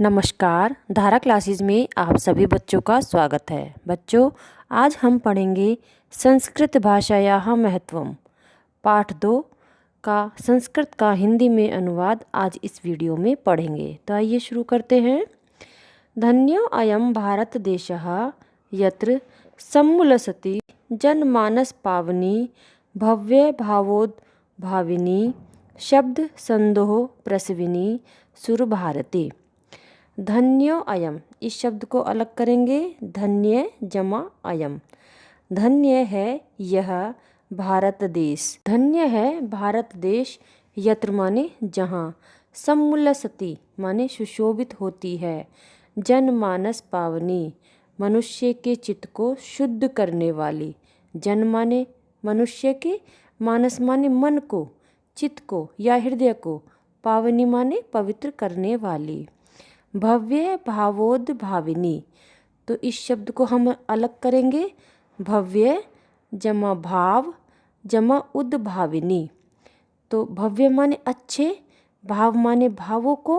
नमस्कार, धारा क्लासेस में आप सभी बच्चों का स्वागत है। बच्चों, आज हम पढ़ेंगे संस्कृत भाषायाः महत्वम पाठ 2 का संस्कृत का हिंदी में अनुवाद आज इस वीडियो में पढ़ेंगे। तो आइए शुरू करते हैं। धन्यो अयं भारत देशः यत्र सम्मुलसति जनमानस पावनी भव्य भावोद्भाविनी शब्द संदोह प्रसविनी सुर भारती। धन्यो अयम, इस शब्द को अलग करेंगे। धन्य जमा अयम, धन्य है यह भारत देश, धन्य है भारत देश। यत्र माने जहाँ, सम्मुलसति माने सुशोभित होती है, जनमानस पावनी मनुष्य के चित्त को शुद्ध करने वाली। जन माने मनुष्य के, मानस माने मन को, चित्त को या हृदय को, पावनी माने पवित्र करने वाली। भव्य भावोद्भाविनी, तो इस शब्द को हम अलग करेंगे। भव्य जमा भाव जमा उद्भाविनी, तो भव्य माने अच्छे, भाव माने भावों को,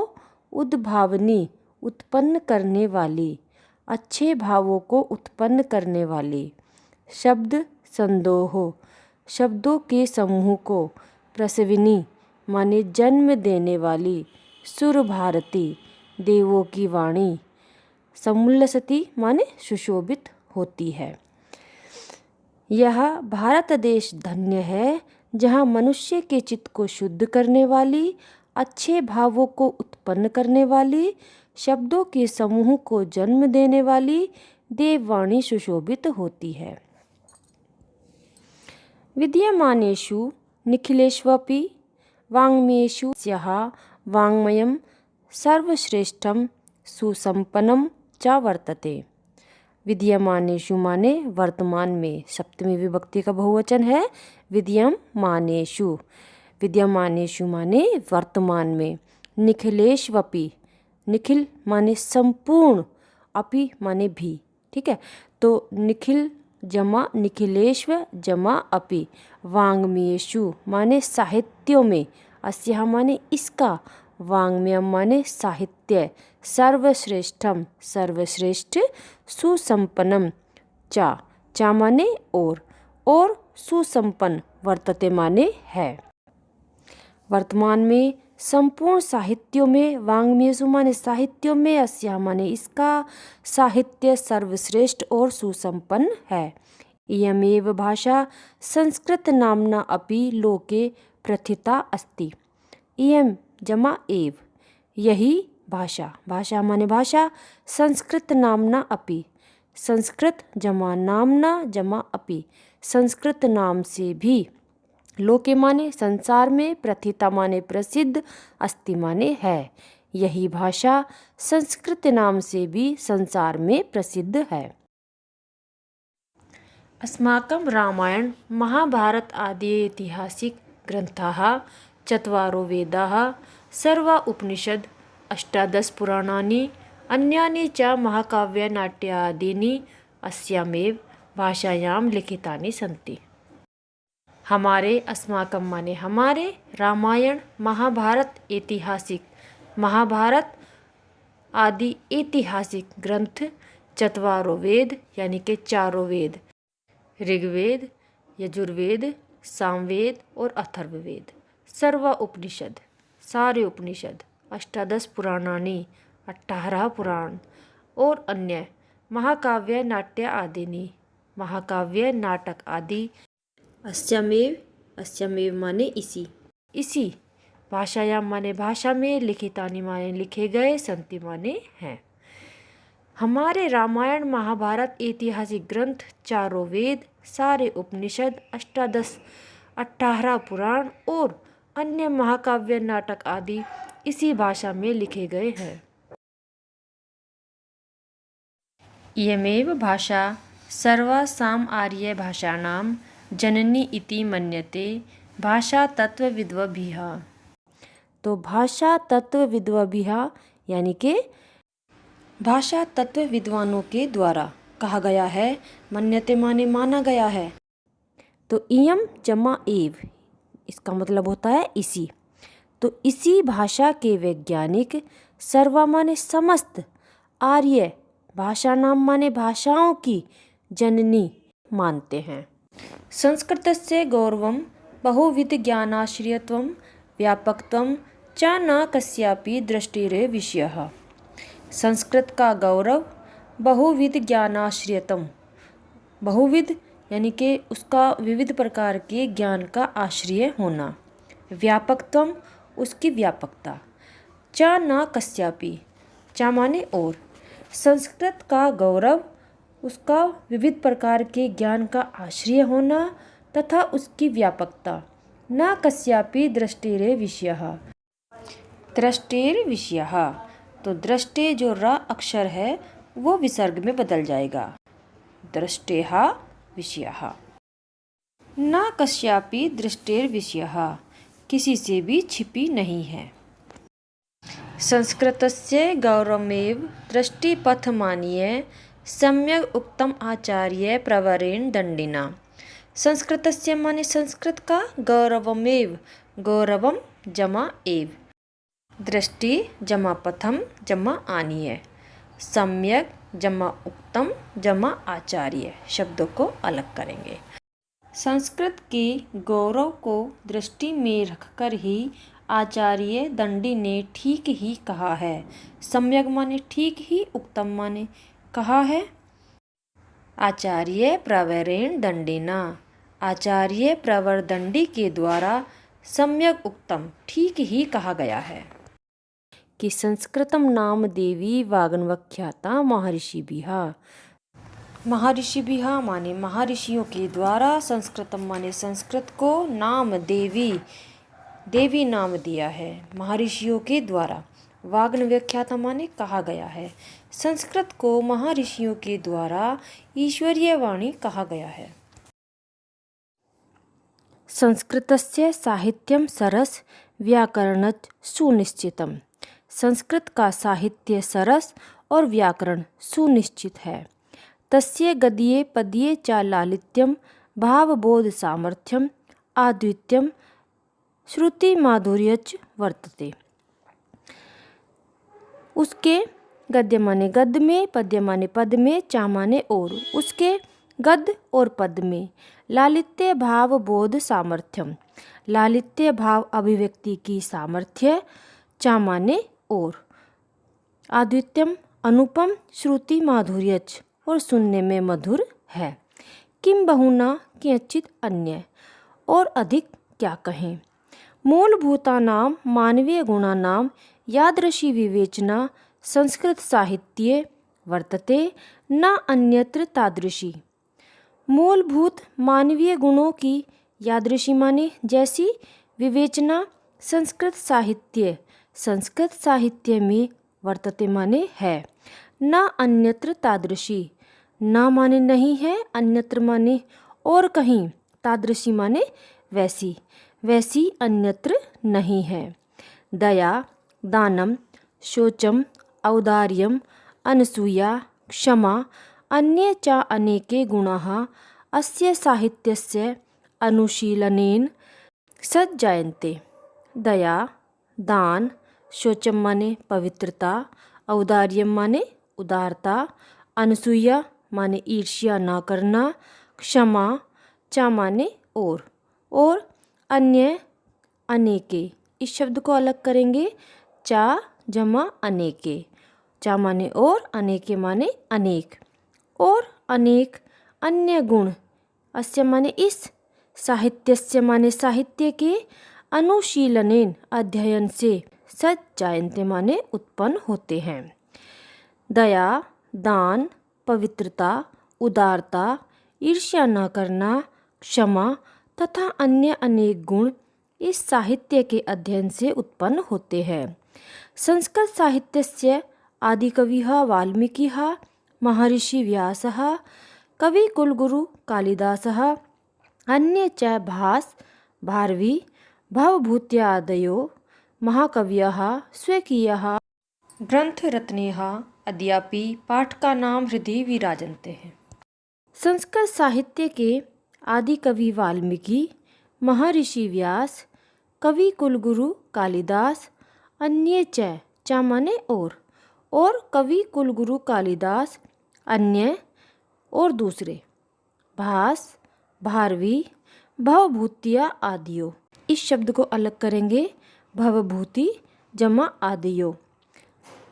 उद्भावनी उत्पन्न करने वाली, अच्छे भावों को उत्पन्न करने वाली। शब्द संदोह, शब्दों के समूह को, प्रसविनी माने जन्म देने वाली, सुर भारती देवों की वाणी, सम्मुलसति माने सुशोभित होती है। यह भारत देश धन्य है जहाँ मनुष्य के चित्त को शुद्ध करने वाली, अच्छे भावों को उत्पन्न करने वाली, शब्दों के समूह को जन्म देने वाली देववाणी सुशोभित होती है। विद्यमानेषु निखिलेष्वपि वाङ्मयेषु स्याः वाङ्मयं सर्वश्रेष्ठम सुसंपन्नम च वर्तते। विद्यमानेषु माने वर्तमान में, सप्तमी विभक्ति का बहुवचन है विद्यमानेषु। विद्यमानेषु माने वर्तमान में। निखिलेष्वपि, निखिल माने संपूर्ण, अपि माने भी, ठीक है। तो निखिल जमा निखिलेष्व जमा अपि। वाङ्मयेषु माने साहित्यों में, अस्याः माने इसका, वाङ्मयम माने साहित्य, सर्वश्रेष्ठम सर्वश्रेष्ठ, सुसंपन्नम चा माने और सुसंपन्न, वर्तते माने है। वर्तमान में संपूर्ण साहित्यों में, वाङ्मयेषु माने साहित्यों में, अस्याः माने इसका, साहित्य सर्वश्रेष्ठ और सुसंपन्न है। इयमेव भाषा संस्कृत नाम्ना अपि लोके प्रथिता अस्ति। इयं जमा एव, यही भाषा, भाषा माने भाषा, संस्कृत नामना अपि, संस्कृत जमा नामना जमा अपि, संस्कृत नाम से भी, लोके माने संसार में, प्रथिता माने प्रसिद्ध, अस्ति माने है, यही भाषा संस्कृत नाम से भी संसार में प्रसिद्ध है। अस्माकं रामायण महाभारत आदि ऐतिहासिक ग्रंथाः चत्वारो वेदाः सर्वा उपनिषद अष्टादश पुराणानि अन्यानि च महाकाव्यनाट्यादीनि अस्यामेव भाषायां लिखितानि सन्ति। हमारे, अस्माकं माने हमारे, रामायण महाभारत ऐतिहासिक, महाभारत आदि ऐतिहासिक ग्रंथ, चत्वारो वेद यानी कि चारों वेद, ऋग्वेद यजुर्वेद सामवेद और अथर्ववेद, सर्व उपनिषद सारे उपनिषद, अष्टादश पुराणानि 18 पुराण और अन्य, महाकाव्य नाट्य आदिनी महाकाव्य नाटक आदि, अस्यामेव माने इसी भाषायां माने भाषा में, लिखितानि माने लिखे गए, संति माने हैं। हमारे रामायण महाभारत ऐतिहासिक ग्रंथ, चारों वेद, सारे उपनिषद, अष्टादश 18 पुराण और अन्य महाकाव्य नाटक आदि इसी भाषा में लिखे गए हैं। इयमेव भाषा सर्वासाम् आर्य भाषाणां जननी इति मन्यते भाषा तत्वविद्वभिः। तो भाषा तत्वविद्वभिः यानी कि भाषा तत्व विद्वानों के द्वारा कहा गया है, मन्यते माने माना गया है। तो इयम जमा एव, इसका मतलब होता है इसी। तो इसी भाषा के वैज्ञानिक सर्वा माने समस्त, आर्य भाषाणां माने भाषाओं की जननी मानते हैं। संस्कृतस्य गौरवं बहुविधज्ञानाश्रयत्वं व्यापकत्वं च न कस्यापि दृष्टिरे विषयः। संस्कृत का गौरव बहुविध ज्ञानाश्रयत्वम, बहुविध यानी कि उसका विविध प्रकार के ज्ञान का आश्रय होना, व्यापकत्वम उसकी व्यापकता, च न कस्यापि, च माने और, संस्कृत का गौरव उसका विविध प्रकार के ज्ञान का आश्रय होना तथा उसकी व्यापकता, न कस्यापि दृष्टिरे विषयः, दृष्टिर विषयः, तो दृष्टि जो र अक्षर है वो विसर्ग में बदल जाएगा, दृष्टेः विषयः। न कस्यापि दृष्टिर विषयः, किसी से भी छिपी नहीं है। संस्कृतस्य गौरवमेव दृष्टिपथमानीय सम्यक उक्तम आचार्य प्रवरेण दंडिना। संस्कृतस्य माने संस्कृत का, गौरवमेव गौरवम जमा एव, दृष्टि जमा पथम जमा आनीय, सम्यक जमा उक्तम जमा आचार्य, शब्दों को अलग करेंगे। संस्कृत के गौरव को दृष्टि में रखकर ही आचार्य दंडी ने ठीक ही कहा है। सम्यक माने ठीक ही, उक्तम माने कहा है। आचार्य प्रवरेण दंडिना, आचार्य प्रवर दंडी के द्वारा सम्यक उक्तम ठीक ही कहा गया है कि संस्कृतम नाम देवी वाग्नवख्याता महर्षिभिः। महर्षिभिः माने महर्षियों के द्वारा, संस्कृतम माने संस्कृत को, नाम देवी देवी नाम दिया है महर्षियों के द्वारा, वाग्नवख्याता माने कहा गया है। संस्कृत को महर्षियों के द्वारा ईश्वरीय वाणी कहा गया है। संस्कृतस्य साहित्यम सरस व्याकरणच सुनिश्चितम। संस्कृत का साहित्य सरस और व्याकरण सुनिश्चित है। तस्य गद्ये पद्ये च लालित्यम भावबोध सामर्थ्यम अद्वितीयम श्रुति माधुर्यच वर्तते। उसके गद्य माने गद्य में, पद्य माने पद में, चा माने और, उसके गद्य और पद में लालित्य भाव बोध सामर्थ्यम, लालित्य भाव अभिव्यक्ति की सामर्थ्य, चा माने और, अद्वितीयम अनुपम श्रुति माधुर्यच और सुनने में मधुर है। किम बहुना किंचित अन्य, और अधिक क्या कहें। मूलभूतानां मानवीय गुणानां यादृशी विवेचना संस्कृत साहित्ये वर्तते न अन्यत्र तादृशी। मूलभूत मानवीय गुणों की यादृशी माने जैसी विवेचना संस्कृत साहित्य में वर्तते माने है। न अन्यत्र तादृशी, न माने नहीं है, अन्यत्र माने और कहीं, तादृशी माने वैसी, वैसी अन्यत्र नहीं है। दया, दानम, शौचम, औदार्यम, अनसूया, क्षमा, अन्ये च अनेके गुणाः अस्य साहित्यस्य अनुशीलनेन सज्जायन्ते। दया, दान, शौचम माने पवित्रता, औदार्यम माने उदारता, अनसूया माने ईर्ष्या न करना, क्षमा, च माने और अन्य अनेके, इस शब्द को अलग करेंगे, चा जमा अनेके, चा माने और, अनेके माने अनेक, और अनेक अन्य गुण, अस्य माने इस, साहित्यस्य माने साहित्य के, अनुशीलनेन अध्ययन से, सज्जायन्ते माने उत्पन्न होते हैं। दया, दान, पवित्रता, उदारता, ईर्ष्या न करना, क्षमा तथा अन्य अनेक गुण इस साहित्य के अध्ययन से उत्पन्न होते हैं। संस्कृत साहित्यस्य आदिकविः वाल्मीकिः, महर्षि व्यासः, कविकुलगुरु कालिदासः, अन्ये च भास, भारवी, भवभूत्यादयो महाकवयः स्वकीयः ग्रंथरत्नेः अद्यापि पाठकानां हृदि विराजन्ते हैं। संस्कृत साहित्य के आदि कवि वाल्मीकि, महर्षि व्यास, कवि कुलगुरु कालिदास, अन्ये च चा माने और कवि कुलगुरु कालिदास, अन्य और दूसरे, भास, भारवी, भवभूतिया आदियो। इस शब्द को अलग करेंगे, भवभूति जमा आदियो,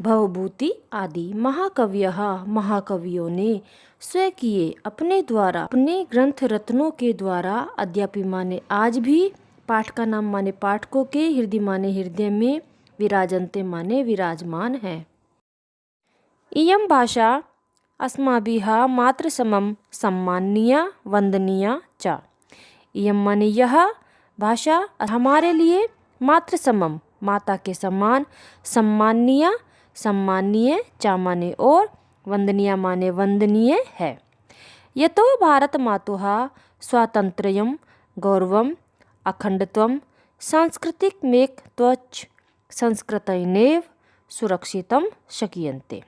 भवभूति आदि। महाकवियः, महाकवियों ने, स्वकीय अपने द्वारा, अपने ग्रंथ रत्नों के द्वारा, अद्यापि माने आज भी, पाठ का नाम माने पाठकों के, हृदय माने हृदय में, विराजन्ते माने विराजमान है। इयं भाषा अस्माभिः मातृसमं सम्माननीया वंदनीया च। इयं माने यह भाषा हमारे लिए मातृसमम माता के समान, सम्माननीय सम्माननीय, चा माने और, वंदनीय माने वंदनीय है। यतो भारत मातुः स्वातंत्र्यं गौरवम् अखंडत्वं सांस्कृतिकमेकत्वञ्च संस्कृतेनैव सुरक्षितं शक्यन्ते।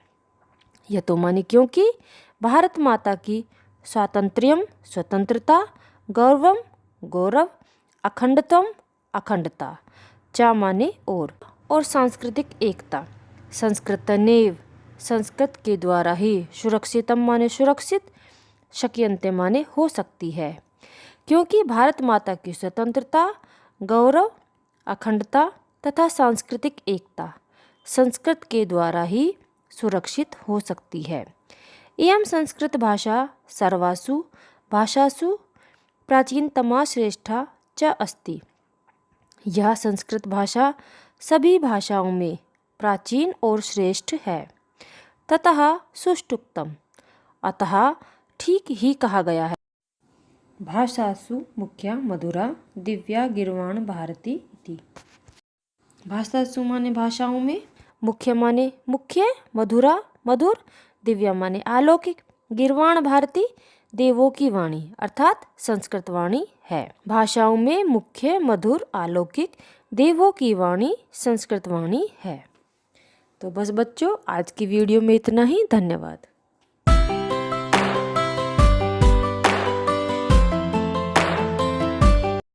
यतो माने क्योंकि, भारत माता की स्वातंत्र्यम स्वतंत्रता, गौरवम गौरव, अखंडत्वम अखंडता, चा माने और सांस्कृतिक एकता, संस्कृतनेव संस्कृत के द्वारा ही, सुरक्षितम माने सुरक्षित, शक्यन्ते माने हो सकती है। क्योंकि भारत माता की स्वतंत्रता, गौरव, अखंडता तथा सांस्कृतिक एकता संस्कृत के द्वारा ही सुरक्षित हो सकती है। इयं संस्कृत भाषा सर्वासु भाषासु प्राचीनतमा श्रेष्ठा च अस्ति। यह संस्कृत भाषा सभी भाषाओं में प्राचीन और श्रेष्ठ है। ततः सुष्ठुक्तम, अतः ठीक ही कहा गया है। भाषासु मुख्या मधुरा दिव्या गीर्वाण भारती इति। भाषासु माने भाषाओं में, मुख्य माने मुख्य, मधुरा मधुर, दिव्या माने अलौकिक, गीर्वाण भारती देवों की वाणी अर्थात संस्कृत वाणी है। भाषाओं में मुख्य, मधुर, अलौकिक, देवों की वाणी संस्कृत वाणी है। तो बस बच्चों, आज की वीडियो में इतना ही। धन्यवाद।